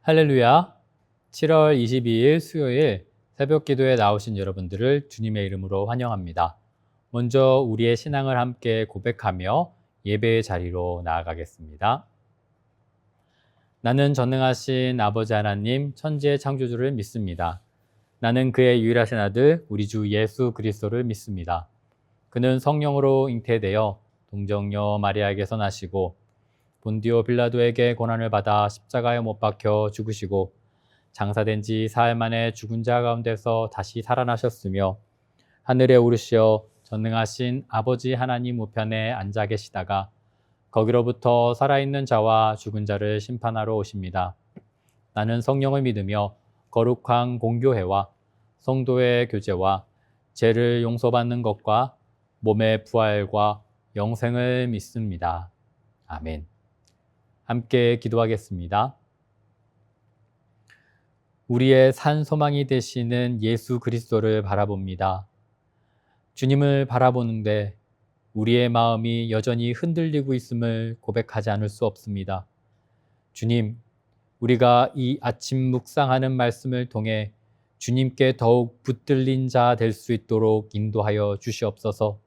할렐루야. 7월 22일 수요일 새벽 기도에 나오신 여러분들을 주님의 이름으로 환영합니다. 먼저 우리의 신앙을 함께 고백하며 예배의 자리로 나아가겠습니다. 나는 전능하신 아버지 하나님 천지의 창조주를 믿습니다. 나는 그의 유일하신 아들 우리 주 예수 그리스도를 믿습니다. 그는 성령으로 잉태되어 동정녀 마리아에게서 나시고 본디오 빌라도에게 고난을 받아 십자가에 못 박혀 죽으시고 장사된 지 사흘 만에 죽은 자 가운데서 다시 살아나셨으며 하늘에 오르시어 전능하신 아버지 하나님 우편에 앉아 계시다가 거기로부터 살아있는 자와 죽은 자를 심판하러 오십니다. 나는 성령을 믿으며 거룩한 공교회와 성도의 교제와 죄를 용서받는 것과 몸의 부활과 영생을 믿습니다. 아멘. 함께 기도하겠습니다. 우리의 산 소망이 되시는 예수 그리스도를 바라봅니다. 주님을 바라보는데 우리의 마음이 여전히 흔들리고 있음을 고백하지 않을 수 없습니다. 주님, 우리가 이 아침 묵상하는 말씀을 통해 주님께 더욱 붙들린 자 될 수 있도록 인도하여 주시옵소서.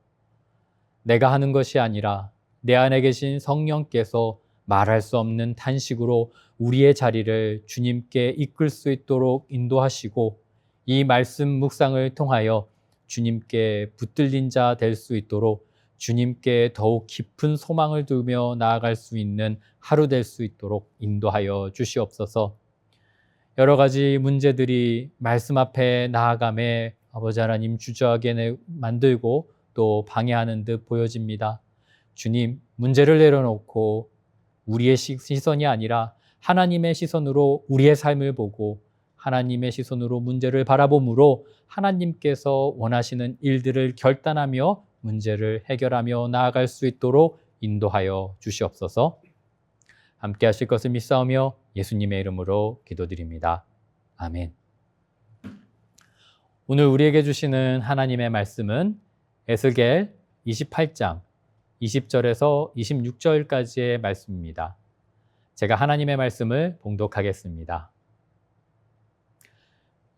내가 하는 것이 아니라 내 안에 계신 성령께서 말할 수 없는 탄식으로 우리의 자리를 주님께 이끌 수 있도록 인도하시고 이 말씀 묵상을 통하여 주님께 붙들린 자 될 수 있도록 주님께 더욱 깊은 소망을 두며 나아갈 수 있는 하루 될 수 있도록 인도하여 주시옵소서. 여러 가지 문제들이 말씀 앞에 나아감에 아버지 하나님 주저하게 만들고 또 방해하는 듯 보여집니다. 주님, 문제를 내려놓고 우리의 시선이 아니라 하나님의 시선으로 우리의 삶을 보고 하나님의 시선으로 문제를 바라봄으로 하나님께서 원하시는 일들을 결단하며 문제를 해결하며 나아갈 수 있도록 인도하여 주시옵소서. 함께 하실 것을 믿사오며 예수님의 이름으로 기도드립니다. 아멘. 오늘 우리에게 주시는 하나님의 말씀은 에스겔 28장 20절에서 26절까지의 말씀입니다. 제가 하나님의 말씀을 봉독하겠습니다.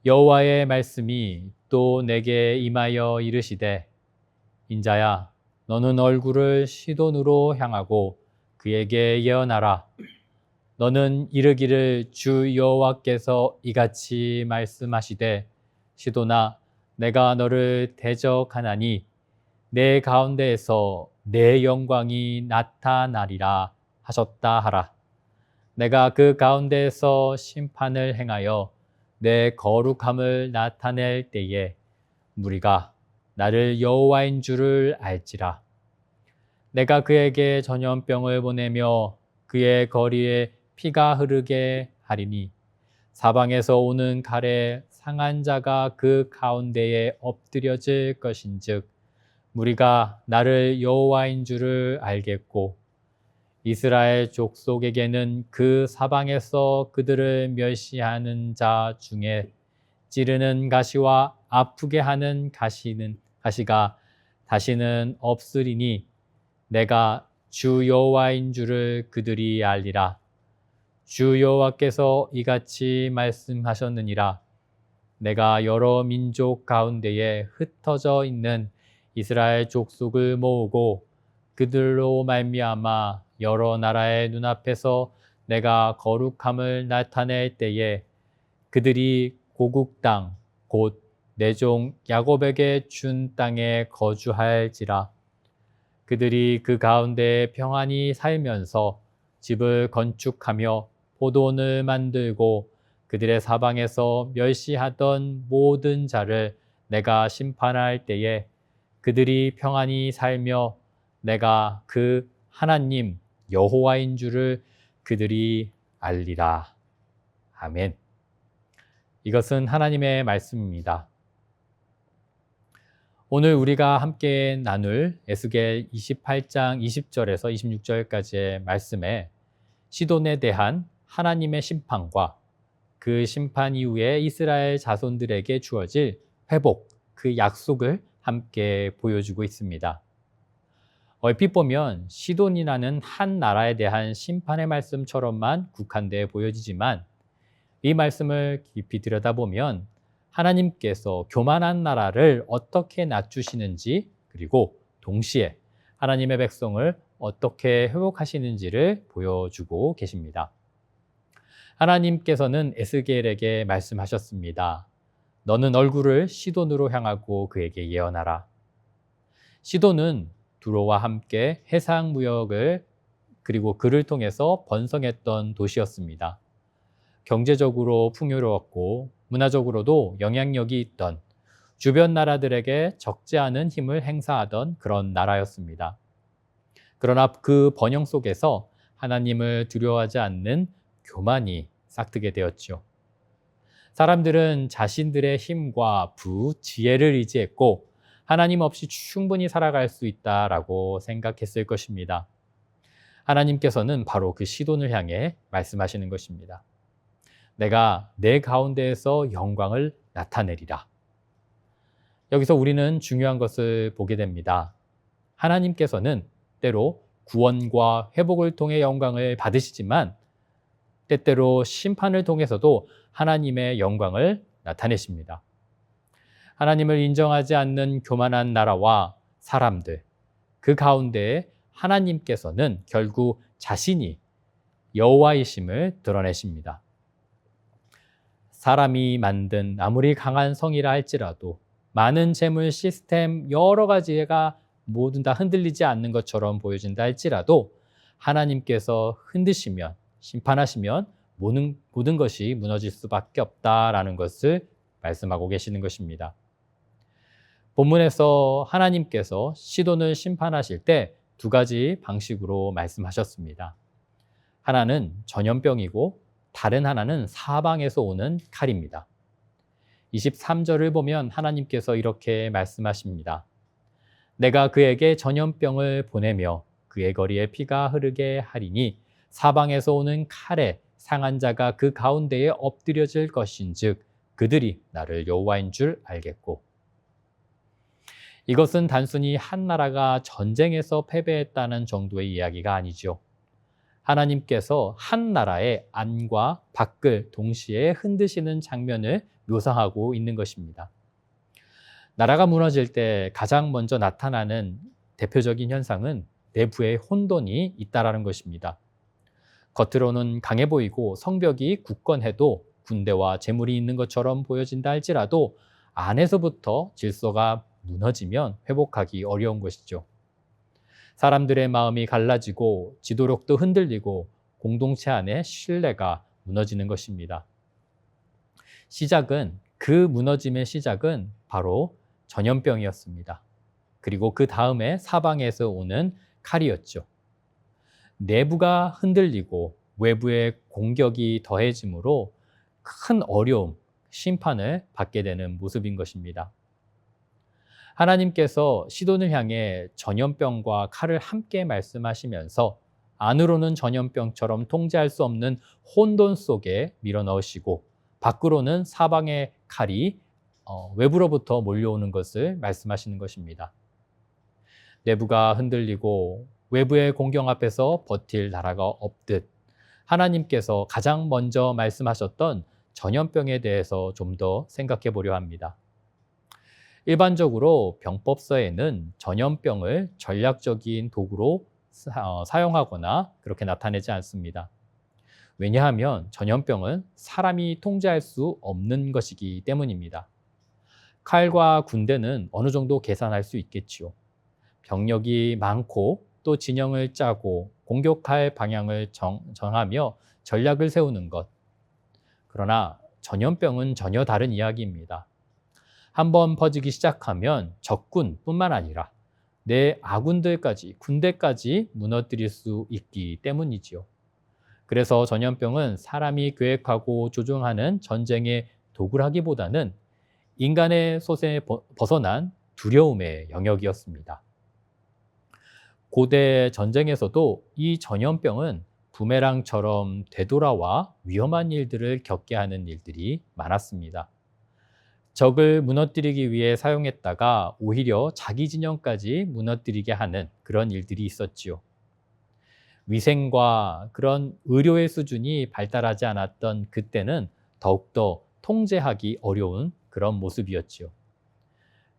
여호와의 말씀이 또 내게 임하여 이르시되 인자야, 너는 얼굴을 시돈으로 향하고 그에게 예언하라. 너는 이르기를 주 여호와께서 이같이 말씀하시되 시돈아, 내가 너를 대적하나니 내 가운데에서 내 영광이 나타나리라 하셨다 하라. 내가 그 가운데에서 심판을 행하여 내 거룩함을 나타낼 때에 무리가 나를 여호와인 줄을 알지라. 내가 그에게 전염병을 보내며 그의 거리에 피가 흐르게 하리니 사방에서 오는 칼에 상한 자가 그 가운데에 엎드려질 것인즉 무리가 나를 여호와인 줄을 알겠고 이스라엘 족속에게는 그 사방에서 그들을 멸시하는 자 중에 찌르는 가시와 아프게 하는 가시가 다시는 없으리니 내가 주 여호와인 줄을 그들이 알리라. 주 여호와께서 이같이 말씀하셨느니라. 내가 여러 민족 가운데에 흩어져 있는 이스라엘 족속을 모으고 그들로 말미암아 여러 나라의 눈앞에서 내가 거룩함을 나타낼 때에 그들이 고국 땅 곧 내 종 야곱에게 준 땅에 거주할지라. 그들이 그 가운데 평안히 살면서 집을 건축하며 포도원을 만들고 그들의 사방에서 멸시하던 모든 자를 내가 심판할 때에 그들이 평안히 살며 내가 그 하나님 여호와인 줄을 그들이 알리라. 아멘. 이것은 하나님의 말씀입니다. 오늘 우리가 함께 나눌 에스겔 28장 20절에서 26절까지의 말씀에 시돈에 대한 하나님의 심판과 그 심판 이후에 이스라엘 자손들에게 주어질 회복, 그 약속을 함께 보여주고 있습니다. 얼핏 보면 시돈이라는 한 나라에 대한 심판의 말씀처럼만 국한돼 보여지지만 이 말씀을 깊이 들여다보면 하나님께서 교만한 나라를 어떻게 낮추시는지, 그리고 동시에 하나님의 백성을 어떻게 회복하시는지를 보여주고 계십니다. 하나님께서는 에스겔에게 말씀하셨습니다. 너는 얼굴을 시돈으로 향하고 그에게 예언하라. 시돈은 두로와 함께 해상 무역을 그리고 그를 통해서 번성했던 도시였습니다. 경제적으로 풍요로웠고 문화적으로도 영향력이 있던, 주변 나라들에게 적지 않은 힘을 행사하던 그런 나라였습니다. 그러나 그 번영 속에서 하나님을 두려워하지 않는 교만이 싹트게 되었죠. 사람들은 자신들의 힘과 지혜를 의지했고 하나님 없이 충분히 살아갈 수 있다라고 생각했을 것입니다. 하나님께서는 바로 그 시돈을 향해 말씀하시는 것입니다. 내가 내 가운데에서 영광을 나타내리라. 여기서 우리는 중요한 것을 보게 됩니다. 하나님께서는 때로 구원과 회복을 통해 영광을 받으시지만 때때로 심판을 통해서도 하나님의 영광을 나타내십니다. 하나님을 인정하지 않는 교만한 나라와 사람들, 그 가운데에 하나님께서는 결국 자신이 여호와이심을 드러내십니다. 사람이 만든 아무리 강한 성이라 할지라도 많은 재물, 시스템, 여러 가지가 모두 다 흔들리지 않는 것처럼 보여진다 할지라도 하나님께서 흔드시면, 심판하시면 모든 것이 무너질 수밖에 없다라는 것을 말씀하고 계시는 것입니다. 본문에서 하나님께서 시돈을 심판하실 때 두 가지 방식으로 말씀하셨습니다. 하나는 전염병이고 다른 하나는 사방에서 오는 칼입니다. 23절을 보면 하나님께서 이렇게 말씀하십니다. 내가 그에게 전염병을 보내며 그의 거리에 피가 흐르게 하리니 사방에서 오는 칼에 상한 자가 그 가운데에 엎드려질 것인즉 그들이 나를 여호와인 줄 알겠고. 이것은 단순히 한 나라가 전쟁에서 패배했다는 정도의 이야기가 아니죠. 하나님께서 한 나라의 안과 밖을 동시에 흔드시는 장면을 묘사하고 있는 것입니다. 나라가 무너질 때 가장 먼저 나타나는 대표적인 현상은 내부에 혼돈이 있다라는 것입니다. 겉으로는 강해 보이고 성벽이 굳건해도 군대와 재물이 있는 것처럼 보여진다 할지라도 안에서부터 질서가 무너지면 회복하기 어려운 것이죠. 사람들의 마음이 갈라지고 지도력도 흔들리고 공동체 안에 신뢰가 무너지는 것입니다. 그 무너짐의 시작은 바로 전염병이었습니다. 그리고 그 다음에 사방에서 오는 칼이었죠. 내부가 흔들리고 외부의 공격이 더해지므로 큰 어려움, 심판을 받게 되는 모습인 것입니다. 하나님께서 시돈을 향해 전염병과 칼을 함께 말씀하시면서 안으로는 전염병처럼 통제할 수 없는 혼돈 속에 밀어넣으시고 밖으로는 사방의 칼이 외부로부터 몰려오는 것을 말씀하시는 것입니다. 내부가 흔들리고 외부의 공격 앞에서 버틸 나라가 없듯 하나님께서 가장 먼저 말씀하셨던 전염병에 대해서 좀 더 생각해 보려 합니다. 일반적으로 병법서에는 전염병을 전략적인 도구로 사용하거나 그렇게 나타내지 않습니다. 왜냐하면 전염병은 사람이 통제할 수 없는 것이기 때문입니다. 칼과 군대는 어느 정도 계산할 수 있겠지요. 병력이 많고 또 진영을 짜고 공격할 방향을 정하며 전략을 세우는 것. 그러나 전염병은 전혀 다른 이야기입니다. 한번 퍼지기 시작하면 적군뿐만 아니라 내 아군들까지, 군대까지 무너뜨릴 수 있기 때문이지요. 그래서 전염병은 사람이 계획하고 조종하는 전쟁의 도구라기보다는 인간의 솥에 벗어난 두려움의 영역이었습니다. 고대 전쟁에서도 이 전염병은 부메랑처럼 되돌아와 위험한 일들을 겪게 하는 일들이 많았습니다. 적을 무너뜨리기 위해 사용했다가 오히려 자기 진영까지 무너뜨리게 하는 그런 일들이 있었지요. 위생과 그런 의료의 수준이 발달하지 않았던 그때는 더욱더 통제하기 어려운 그런 모습이었지요.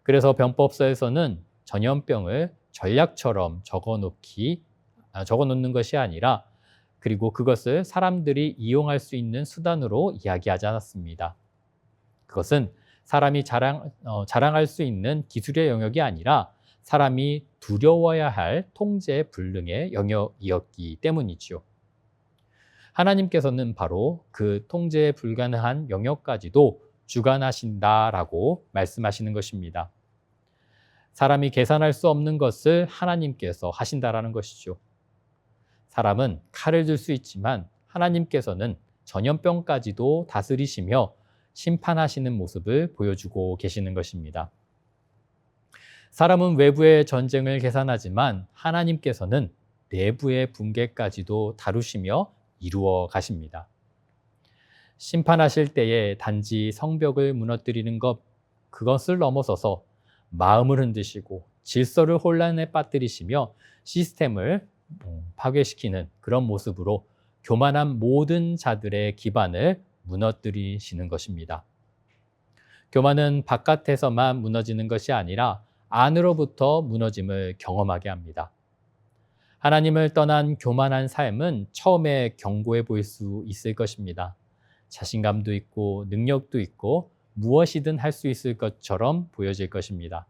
그래서 병법서에서는 전염병을 전략처럼 적어놓는 것이 아니라 그리고 그것을 사람들이 이용할 수 있는 수단으로 이야기하지 않았습니다. 그것은 사람이 자랑할 수 있는 기술의 영역이 아니라 사람이 두려워야 할 통제 불능의 영역이었기 때문이지요. 하나님께서는 바로 그 통제 불가능한 영역까지도 주관하신다라고 말씀하시는 것입니다. 사람이 계산할 수 없는 것을 하나님께서 하신다라는 것이죠. 사람은 칼을 들 수 있지만 하나님께서는 전염병까지도 다스리시며 심판하시는 모습을 보여주고 계시는 것입니다. 사람은 외부의 전쟁을 계산하지만 하나님께서는 내부의 붕괴까지도 다루시며 이루어 가십니다. 심판하실 때에 단지 성벽을 무너뜨리는 그것을 넘어서서 마음을 흔드시고 질서를 혼란에 빠뜨리시며 시스템을 파괴시키는 그런 모습으로 교만한 모든 자들의 기반을 무너뜨리시는 것입니다. 교만은 바깥에서만 무너지는 것이 아니라 안으로부터 무너짐을 경험하게 합니다. 하나님을 떠난 교만한 삶은 처음에 견고해 보일 수 있을 것입니다. 자신감도 있고 능력도 있고 무엇이든 할 수 있을 것처럼 보여질 것입니다.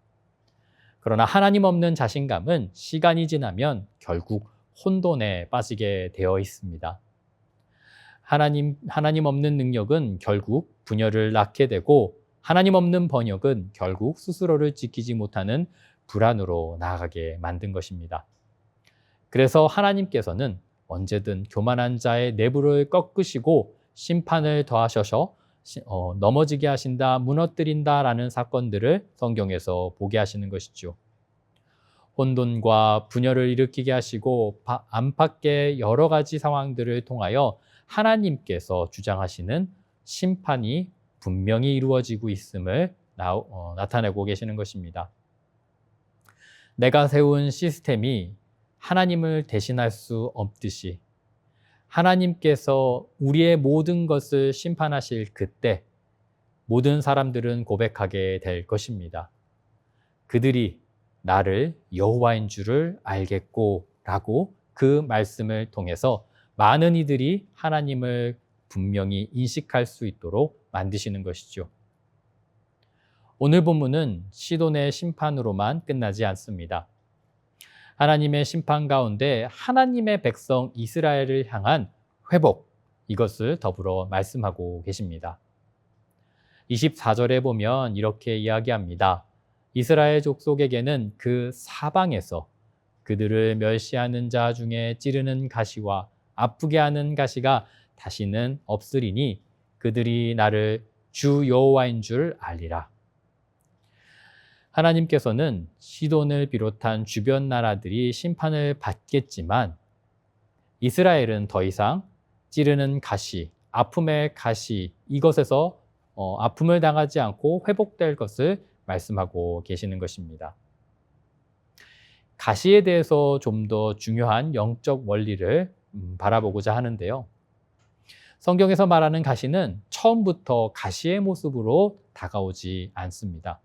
그러나 하나님 없는 자신감은 시간이 지나면 결국 혼돈에 빠지게 되어 있습니다. 하나님 없는 능력은 결국 분열을 낳게 되고 하나님 없는 번역은 결국 스스로를 지키지 못하는 불안으로 나아가게 만든 것입니다. 그래서 하나님께서는 언제든 교만한 자의 내부를 꺾으시고 심판을 더하셔서 넘어지게 하신다, 무너뜨린다라는 사건들을 성경에서 보게 하시는 것이죠. 혼돈과 분열을 일으키게 하시고 안팎의 여러 가지 상황들을 통하여 하나님께서 주장하시는 심판이 분명히 이루어지고 있음을 나타내고 계시는 것입니다. 내가 세운 시스템이 하나님을 대신할 수 없듯이 하나님께서 우리의 모든 것을 심판하실 그때 모든 사람들은 고백하게 될 것입니다. 그들이 나를 여호와인 줄을 알겠고 라고 그 말씀을 통해서 많은 이들이 하나님을 분명히 인식할 수 있도록 만드시는 것이죠. 오늘 본문은 시돈의 심판으로만 끝나지 않습니다. 하나님의 심판 가운데 하나님의 백성 이스라엘을 향한 회복, 이것을 더불어 말씀하고 계십니다. 24절에 보면 이렇게 이야기합니다. 이스라엘 족속에게는 그 사방에서 그들을 멸시하는 자 중에 찌르는 가시와 아프게 하는 가시가 다시는 없으리니 그들이 나를 주 여호와인 줄 알리라. 하나님께서는 시돈을 비롯한 주변 나라들이 심판을 받겠지만 이스라엘은 더 이상 찌르는 가시, 아픔의 가시, 이것에서 아픔을 당하지 않고 회복될 것을 말씀하고 계시는 것입니다. 가시에 대해서 좀 더 중요한 영적 원리를 바라보고자 하는데요. 성경에서 말하는 가시는 처음부터 가시의 모습으로 다가오지 않습니다.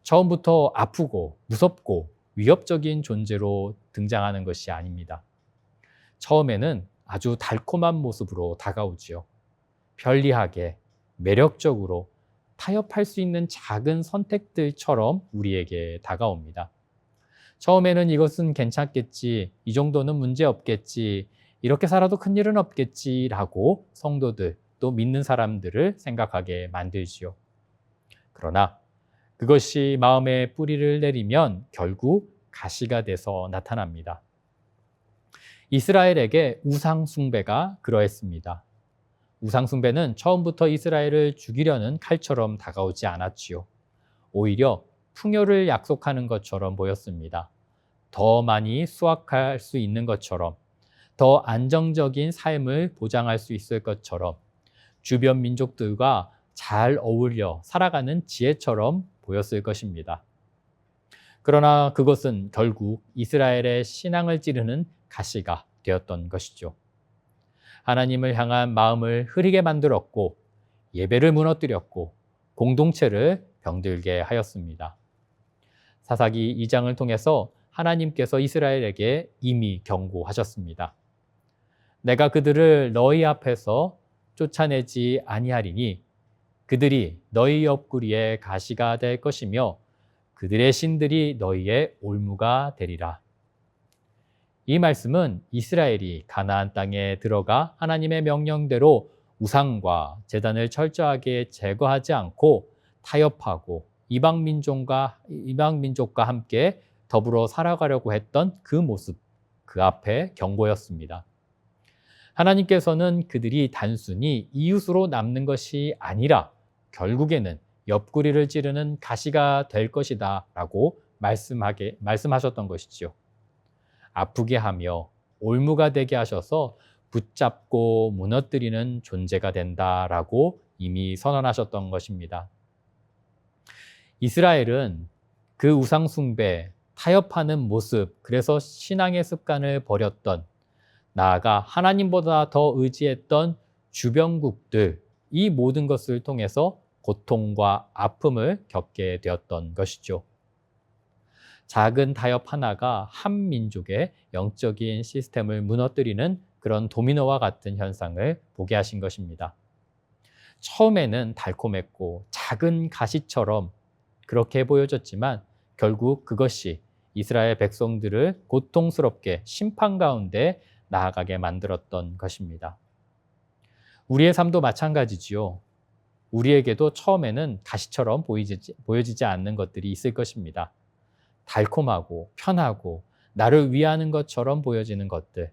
처음부터 아프고 무섭고 위협적인 존재로 등장하는 것이 아닙니다. 처음에는 아주 달콤한 모습으로 다가오지요. 편리하게, 매력적으로 타협할 수 있는 작은 선택들처럼 우리에게 다가옵니다. 처음에는 이것은 괜찮겠지, 이 정도는 문제 없겠지, 이렇게 살아도 큰일은 없겠지라고 성도들, 또 믿는 사람들을 생각하게 만들지요. 그러나 그것이 마음에 뿌리를 내리면 결국 가시가 돼서 나타납니다. 이스라엘에게 우상 숭배가 그러했습니다. 우상 숭배는 처음부터 이스라엘을 죽이려는 칼처럼 다가오지 않았지요. 오히려 풍요를 약속하는 것처럼 보였습니다. 더 많이 수확할 수 있는 것처럼, 더 안정적인 삶을 보장할 수 있을 것처럼, 주변 민족들과 잘 어울려 살아가는 지혜처럼 보였을 것입니다. 그러나 그것은 결국 이스라엘의 신앙을 찌르는 가시가 되었던 것이죠. 하나님을 향한 마음을 흐리게 만들었고 예배를 무너뜨렸고 공동체를 병들게 하였습니다. 사사기 2장을 통해서 하나님께서 이스라엘에게 이미 경고하셨습니다. 내가 그들을 너희 앞에서 쫓아내지 아니하리니 그들이 너희 옆구리에 가시가 될 것이며 그들의 신들이 너희의 올무가 되리라. 이 말씀은 이스라엘이 가나안 땅에 들어가 하나님의 명령대로 우상과 제단을 철저하게 제거하지 않고 타협하고 이방 민족과 함께 더불어 살아가려고 했던 그 모습, 그 앞에 경고였습니다. 하나님께서는 그들이 단순히 이웃으로 남는 것이 아니라 결국에는 옆구리를 찌르는 가시가 될 것이다 라고 말씀하셨던 것이지요. 아프게 하며 올무가 되게 하셔서 붙잡고 무너뜨리는 존재가 된다라고 이미 선언하셨던 것입니다. 이스라엘은 그 우상 숭배, 타협하는 모습, 그래서 신앙의 습관을 버렸던, 나아가 하나님보다 더 의지했던 주변국들, 이 모든 것을 통해서 고통과 아픔을 겪게 되었던 것이죠. 작은 타협 하나가 한 민족의 영적인 시스템을 무너뜨리는 그런 도미노와 같은 현상을 보게 하신 것입니다. 처음에는 달콤했고 작은 가시처럼 그렇게 보여졌지만 결국 그것이 이스라엘 백성들을 고통스럽게 심판 가운데 나아가게 만들었던 것입니다. 우리의 삶도 마찬가지지요. 우리에게도 처음에는 가시처럼 보여지지 않는 것들이 있을 것입니다. 달콤하고 편하고 나를 위하는 것처럼 보여지는 것들.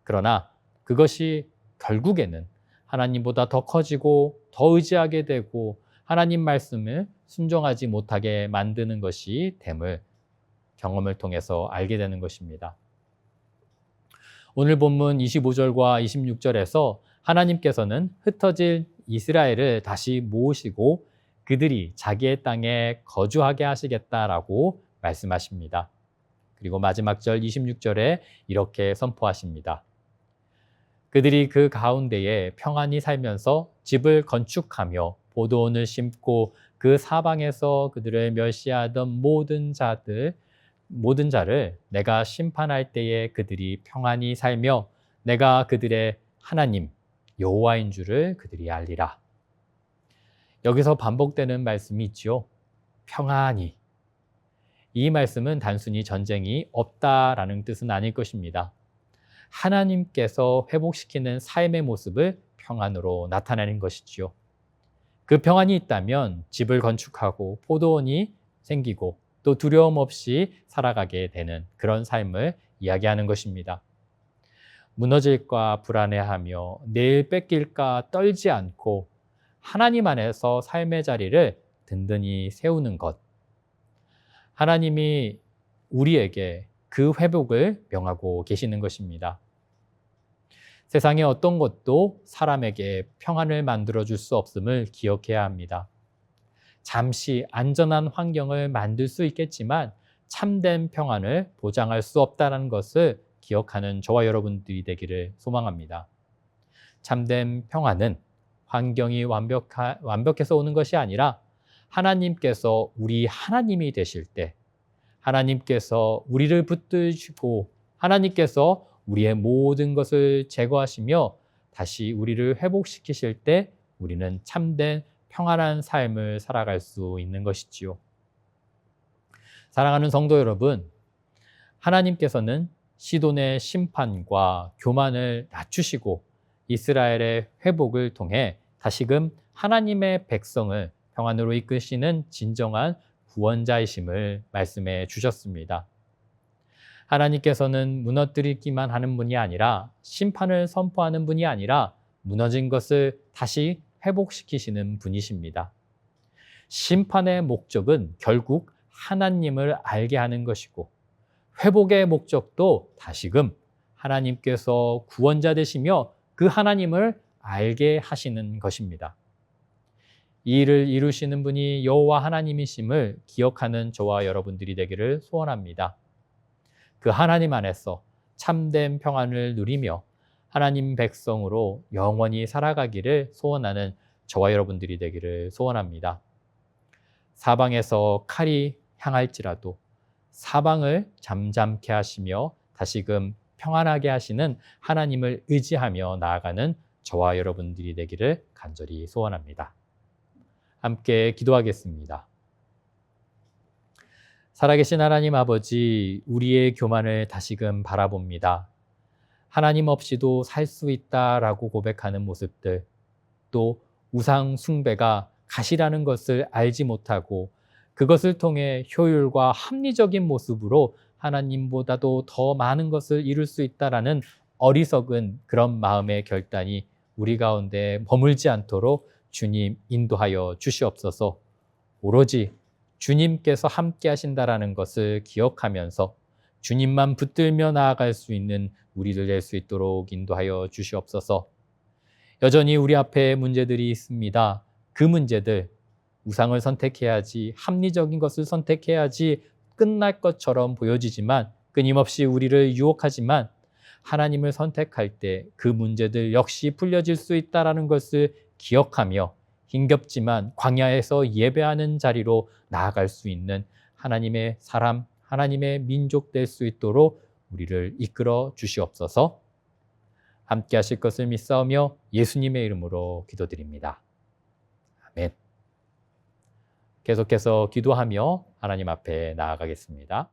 그러나 그것이 결국에는 하나님보다 더 커지고 더 의지하게 되고 하나님 말씀을 순종하지 못하게 만드는 것이 됨을 경험을 통해서 알게 되는 것입니다. 오늘 본문 25절과 26절에서 하나님께서는 흩어질 이스라엘을 다시 모으시고 그들이 자기의 땅에 거주하게 하시겠다라고 말씀하십니다. 그리고 마지막 절 26절에 이렇게 선포하십니다. 그들이 그 가운데에 평안히 살면서 집을 건축하며 포도원을 심고 그 사방에서 그들을 멸시하던 모든 자를 내가 심판할 때에 그들이 평안히 살며 내가 그들의 하나님 여호와인 줄을 그들이 알리라. 여기서 반복되는 말씀이 있지요. 평안히. 이 말씀은 단순히 전쟁이 없다라는 뜻은 아닐 것입니다. 하나님께서 회복시키는 삶의 모습을 평안으로 나타내는 것이지요. 그 평안이 있다면 집을 건축하고 포도원이 생기고 또 두려움 없이 살아가게 되는 그런 삶을 이야기하는 것입니다. 무너질까 불안해하며 내일 뺏길까 떨지 않고 하나님 안에서 삶의 자리를 든든히 세우는 것. 하나님이 우리에게 그 회복을 명하고 계시는 것입니다. 세상의 어떤 것도 사람에게 평안을 만들어줄 수 없음을 기억해야 합니다. 잠시 안전한 환경을 만들 수 있겠지만 참된 평안을 보장할 수 없다는 것을 기억하는 저와 여러분들이 되기를 소망합니다. 참된 평안은 환경이 완벽해서 오는 것이 아니라 하나님께서 우리 하나님이 되실 때, 하나님께서 우리를 붙드시고 하나님께서 우리의 모든 것을 제거하시며 다시 우리를 회복시키실 때 우리는 참된 평안한 삶을 살아갈 수 있는 것이지요. 사랑하는 성도 여러분, 하나님께서는 시돈의 심판과 교만을 낮추시고 이스라엘의 회복을 통해 다시금 하나님의 백성을 평안으로 이끄시는 진정한 구원자이심을 말씀해 주셨습니다. 하나님께서는 무너뜨리기만 하는 분이 아니라 심판을 선포하는 분이 아니라 무너진 것을 다시 회복시키시는 분이십니다. 심판의 목적은 결국 하나님을 알게 하는 것이고 회복의 목적도 다시금 하나님께서 구원자 되시며 그 하나님을 알게 하시는 것입니다. 이 일을 이루시는 분이 여호와 하나님이심을 기억하는 저와 여러분들이 되기를 소원합니다. 그 하나님 안에서 참된 평안을 누리며 하나님 백성으로 영원히 살아가기를 소원하는 저와 여러분들이 되기를 소원합니다. 사방에서 칼이 향할지라도 사방을 잠잠케 하시며 다시금 평안하게 하시는 하나님을 의지하며 나아가는 저와 여러분들이 되기를 간절히 소원합니다. 함께 기도하겠습니다. 살아계신 하나님 아버지, 우리의 교만을 다시금 바라봅니다. 하나님 없이도 살 수 있다라고 고백하는 모습들, 또 우상 숭배가 가시라는 것을 알지 못하고 그것을 통해 효율과 합리적인 모습으로 하나님보다도 더 많은 것을 이룰 수 있다라는 어리석은 그런 마음의 결단이 우리 가운데 머물지 않도록 주님 인도하여 주시옵소서. 오로지 주님께서 함께 하신다라는 것을 기억하면서 주님만 붙들며 나아갈 수 있는 우리들 될 수 있도록 인도하여 주시옵소서. 여전히 우리 앞에 문제들이 있습니다. 그 문제들, 우상을 선택해야지, 합리적인 것을 선택해야지 끝날 것처럼 보여지지만 끊임없이 우리를 유혹하지만 하나님을 선택할 때 그 문제들 역시 풀려질 수 있다는 것을 기억하며 힘겹지만 광야에서 예배하는 자리로 나아갈 수 있는 하나님의 사람, 하나님의 민족 될 수 있도록 우리를 이끌어 주시옵소서. 함께 하실 것을 믿사오며 예수님의 이름으로 기도드립니다. 아멘. 계속해서 기도하며 하나님 앞에 나아가겠습니다.